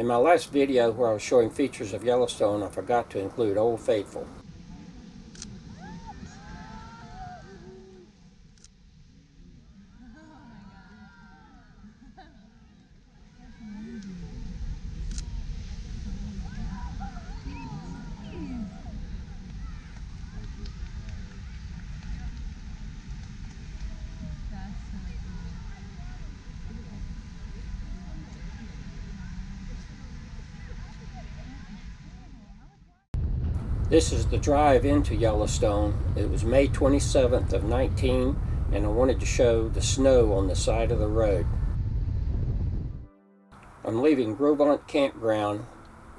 In my last video where I was showing features of Yellowstone, I forgot to include Old Faithful. This is the drive into Yellowstone. It was May 27th of 19, and I wanted to show the snow on the side of the road. I'm leaving Dormant Campground,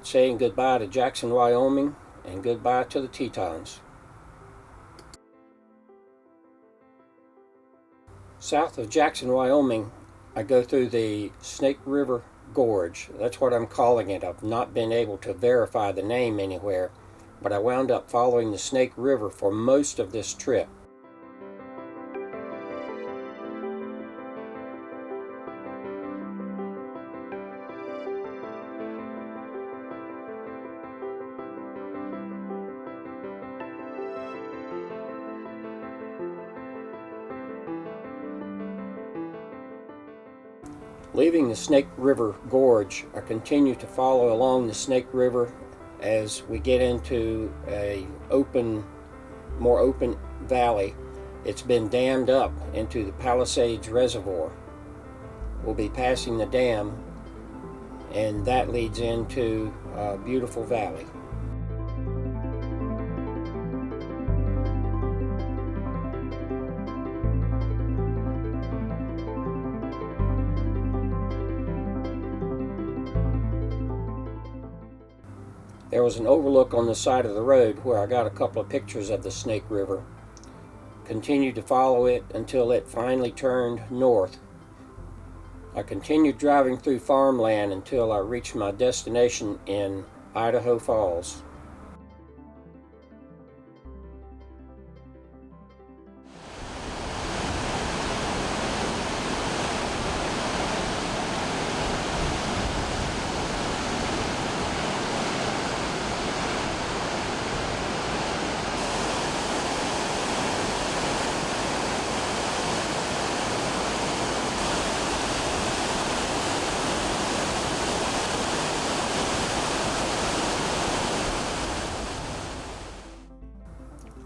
saying goodbye to Jackson, Wyoming, and goodbye to the Tetons. South of Jackson, Wyoming, I go through the Snake River Gorge. That's what I'm calling it. I've not been able to verify the name anywhere, but I wound up following the Snake River for most of this trip. Leaving the Snake River Gorge, I continue to follow along the Snake River as we get into a more open valley. It's been dammed up into the Palisades Reservoir. We'll be passing the dam, and that leads into a beautiful valley. There was an overlook on the side of the road where I got a couple of pictures of the Snake River. Continued to follow it until it finally turned north. I continued driving through farmland until I reached my destination in Idaho Falls.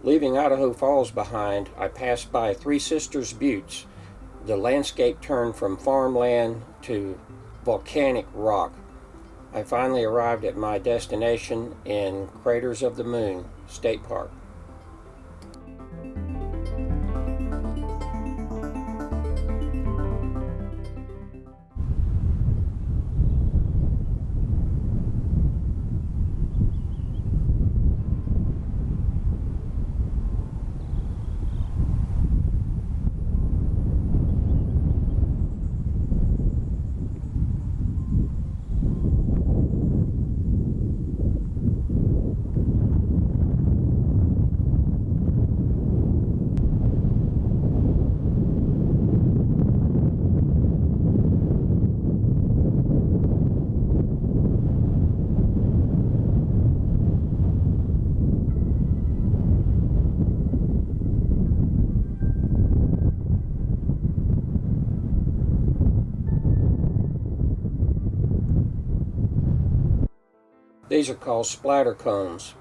Leaving Idaho Falls behind, I passed by Three Sisters Buttes. The landscape turned from farmland to volcanic rock. I finally arrived at my destination in Craters of the Moon State Park. These are called splatter cones.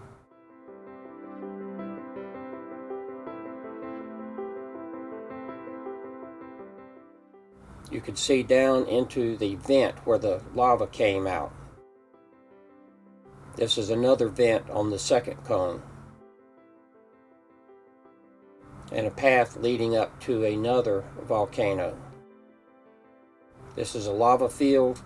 You could see down into the vent where the lava came out. This is another vent on the second cone, and a path leading up to another volcano. This is a lava field.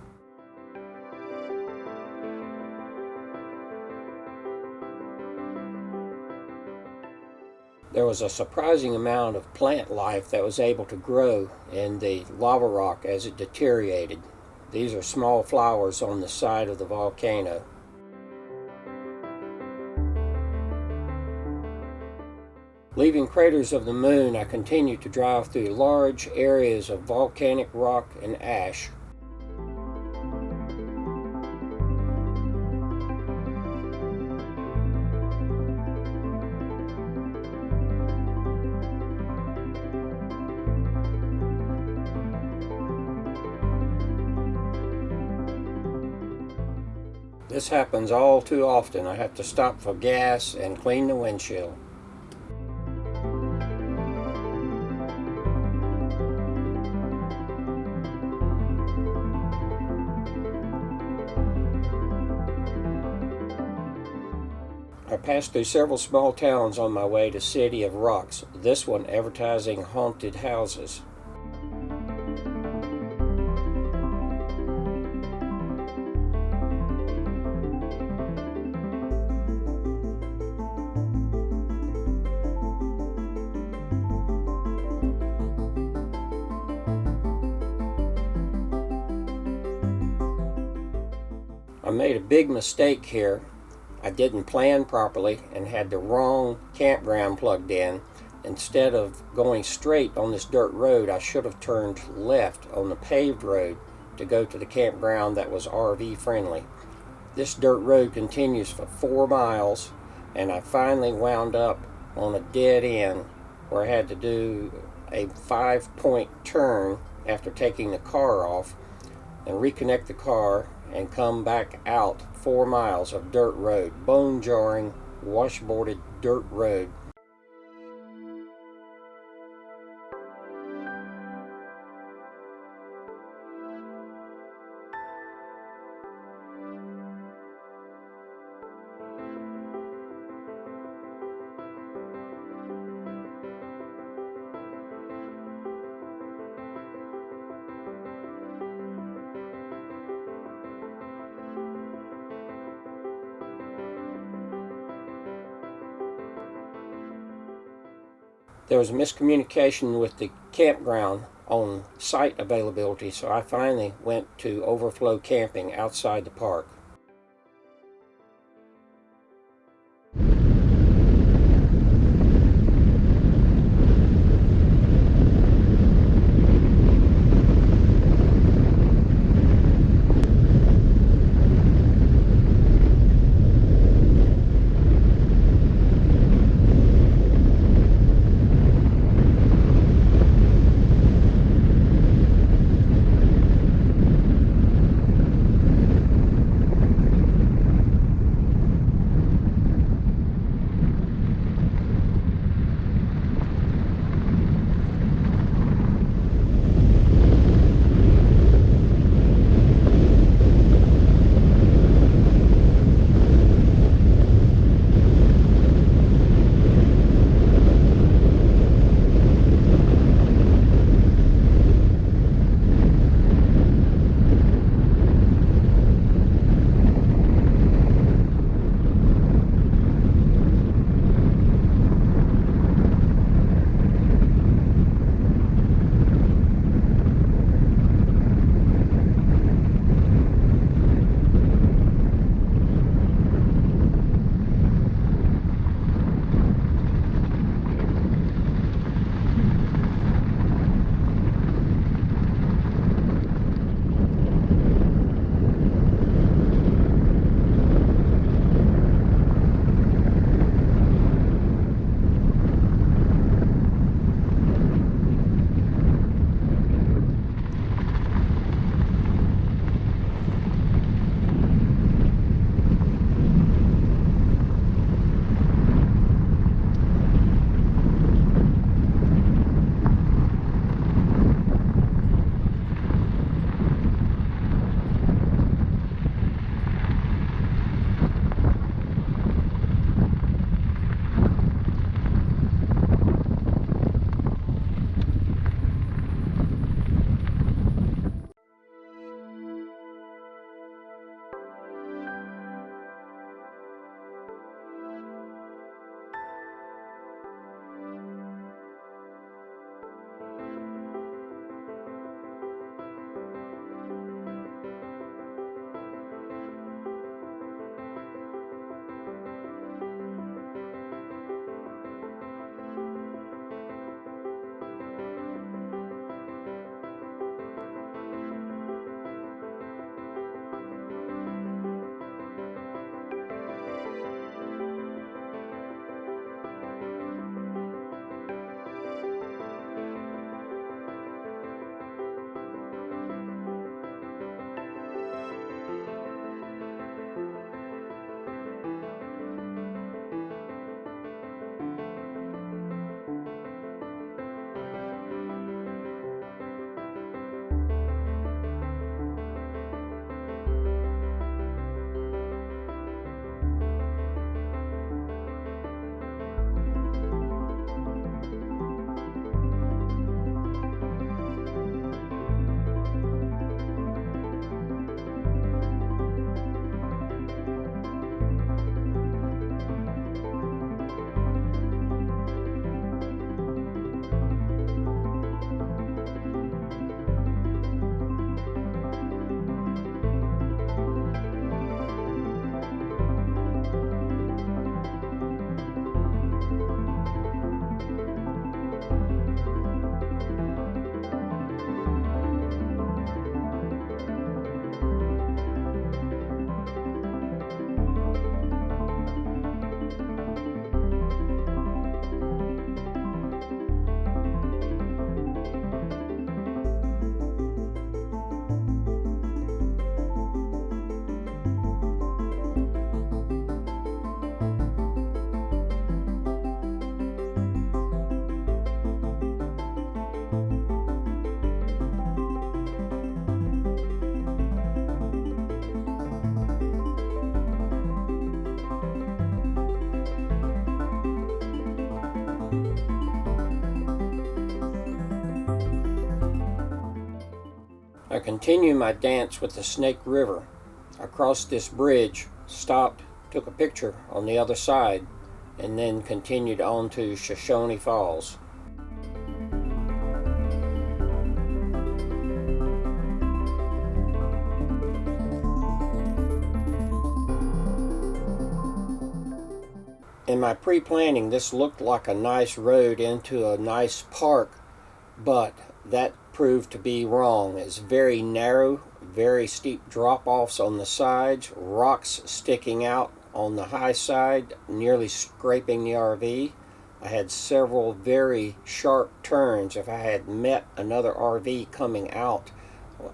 There was a surprising amount of plant life that was able to grow in the lava rock as it deteriorated. These are small flowers on the side of the volcano. Leaving Craters of the Moon, I continued to drive through large areas of volcanic rock and ash. This happens all too often. I have to stop for gas and clean the windshield. I passed through several small towns on my way to City of Rocks, this one advertising haunted houses. I made a big mistake here. I didn't plan properly and had the wrong campground plugged in. Instead of going straight on this dirt road, I should have turned left on the paved road to go to the campground that was RV friendly. This dirt road continues for 4 miles, and I finally wound up on a dead end where I had to do a 5-point turn after taking the car off and reconnect the car and come back out 4 miles of dirt road, bone-jarring, washboarded dirt road. There was miscommunication with the campground on site availability, so I finally went to overflow camping outside the park. I continued my dance with the Snake River. I crossed this bridge, stopped, took a picture on the other side, and then continued on to Shoshone Falls. In my pre-planning, this looked like a nice road into a nice park, but that proved to be wrong. It's very narrow, very steep drop-offs on the sides, rocks sticking out on the high side, nearly scraping the RV. I had several very sharp turns. If I had met another RV coming out,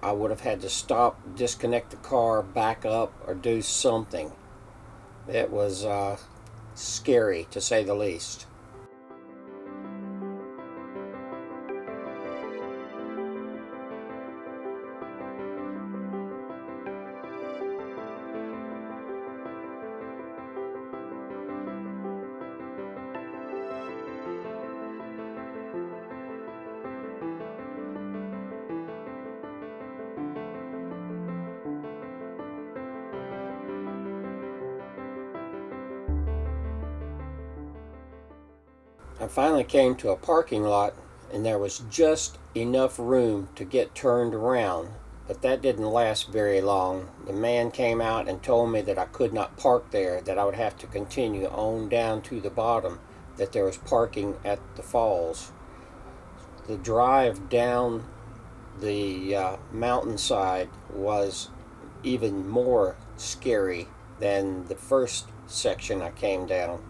I would have had to stop, disconnect the car, back up, or do something. It was scary, to say the least. I finally came to a parking lot, and there was just enough room to get turned around, but that didn't last very long. The man came out and told me that I could not park there, that I would have to continue on down to the bottom, that there was parking at the falls. The drive down the mountainside was even more scary than the first section I came down.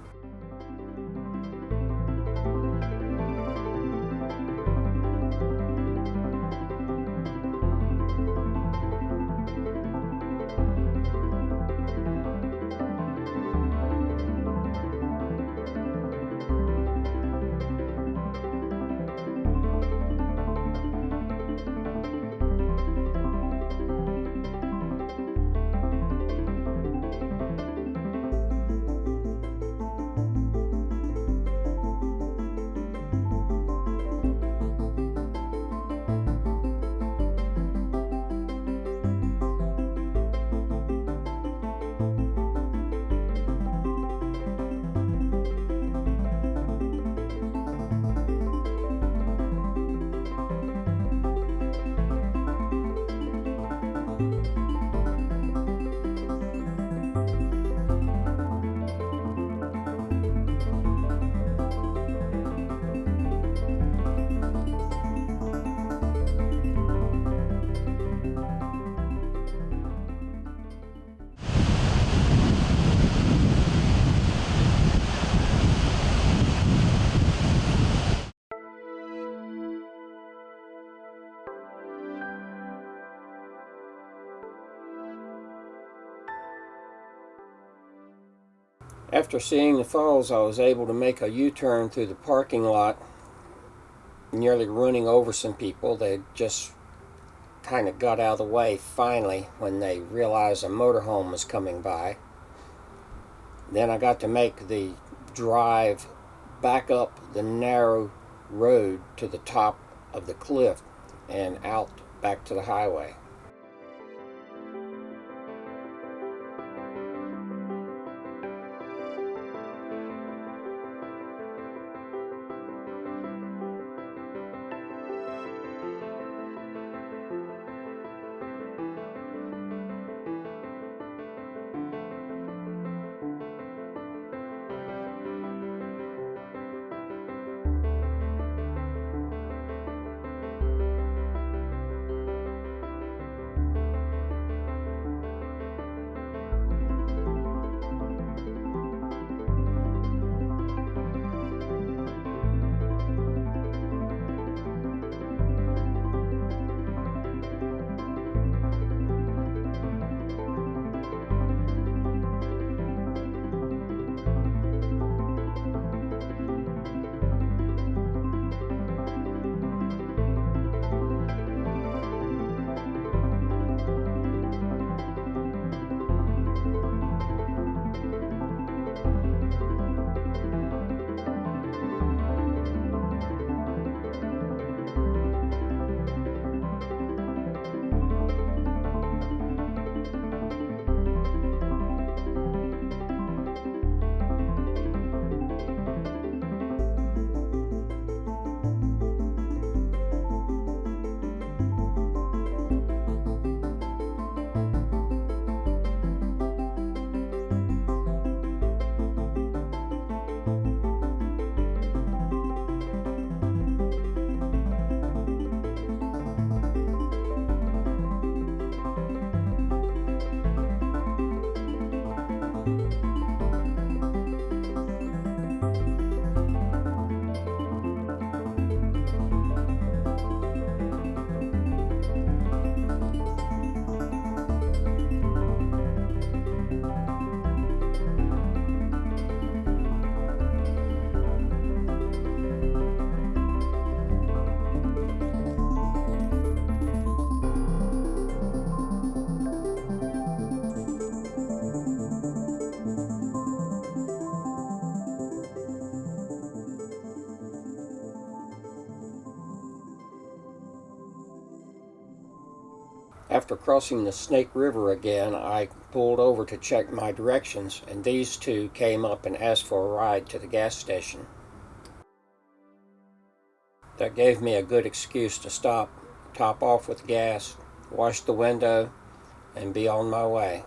After seeing the falls, I was able to make a U-turn through the parking lot, nearly running over some people. They just kind of got out of the way finally when they realized a motorhome was coming by. Then I got to make the drive back up the narrow road to the top of the cliff and out back to the highway. After crossing the Snake River again, I pulled over to check my directions, and these two came up and asked for a ride to the gas station. That gave me a good excuse to stop, top off with gas, wash the window, and be on my way.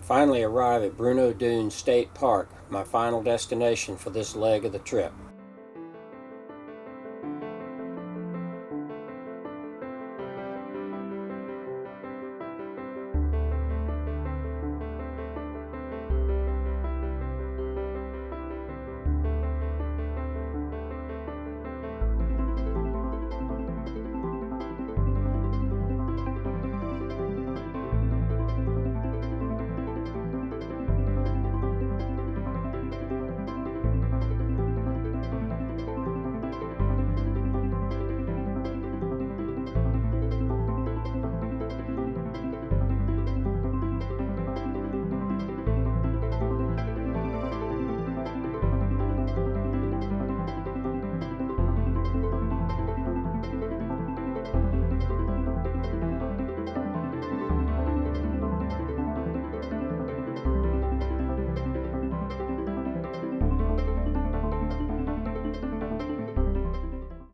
I finally arrived at Bruneau Dunes State Park, my final destination for this leg of the trip.